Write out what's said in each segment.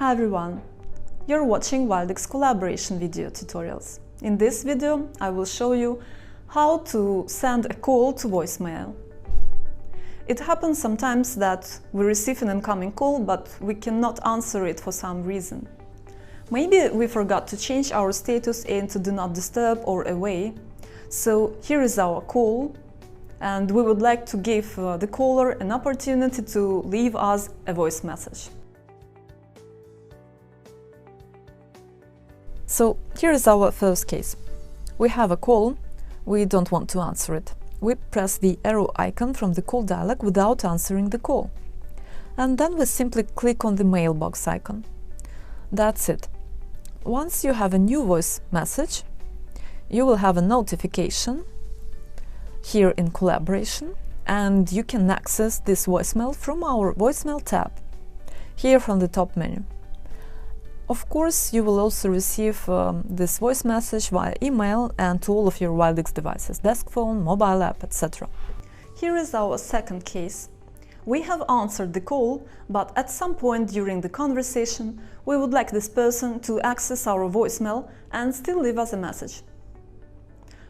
Hi everyone! You're watching Wildix Collaboration video tutorials. In this video, I will show you how to send a call to voicemail. It happens sometimes that we receive an incoming call, but we cannot answer it for some reason. Maybe we forgot to change our status into Do Not Disturb or Away. So here is our call, and we would like to give the caller an opportunity to leave us a voice message. So here is our first case. We have a call, we don't want to answer it. We press the arrow icon from the call dialog without answering the call. And then we simply click on the mailbox icon. That's it. Once you have a new voice message, you will have a notification here in Collaboration, and you can access this voicemail from our voicemail tab, here from the top menu. Of course, you will also receive this voice message via email and to all of your Wildix devices, desk phone, mobile app, etc. Here is our second case. We have answered the call, but at some point during the conversation, we would like this person to access our voicemail and still leave us a message.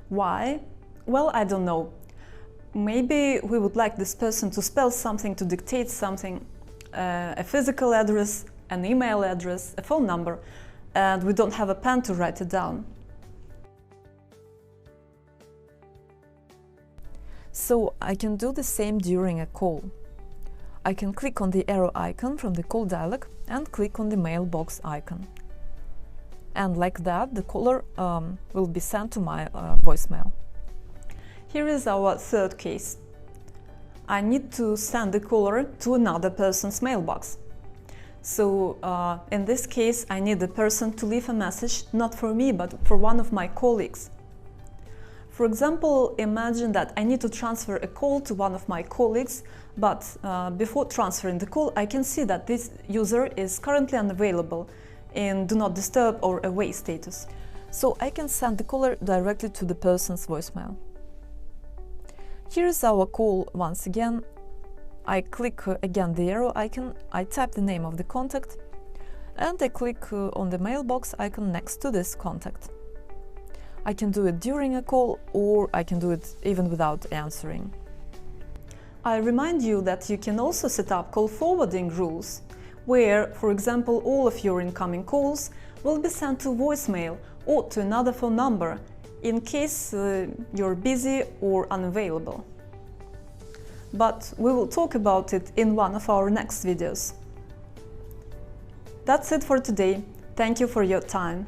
Why? Well, I don't know. Maybe we would like this person to spell something, to dictate something, a physical address, an email address, a phone number, and we don't have a pen to write it down. So I can do the same during a call. I can click on the arrow icon from the call dialog and click on the mailbox icon. And like that, the caller will be sent to my voicemail. Here is our third case. I need to send the caller to another person's mailbox. So in this case, I need the person to leave a message not for me, but for one of my colleagues. For example, imagine that I need to transfer a call to one of my colleagues, but before transferring the call, I can see that this user is currently unavailable in Do Not Disturb or Away status. So I can send the caller directly to the person's voicemail. Here is our call once again. I click again the arrow icon, I type the name of the contact, and I click on the mailbox icon next to this contact. I can do it during a call, or I can do it even without answering. I remind you that you can also set up call forwarding rules, where, for example, all of your incoming calls will be sent to voicemail or to another phone number in case you're busy or unavailable. But we will talk about it in one of our next videos. That's it for today. Thank you for your time.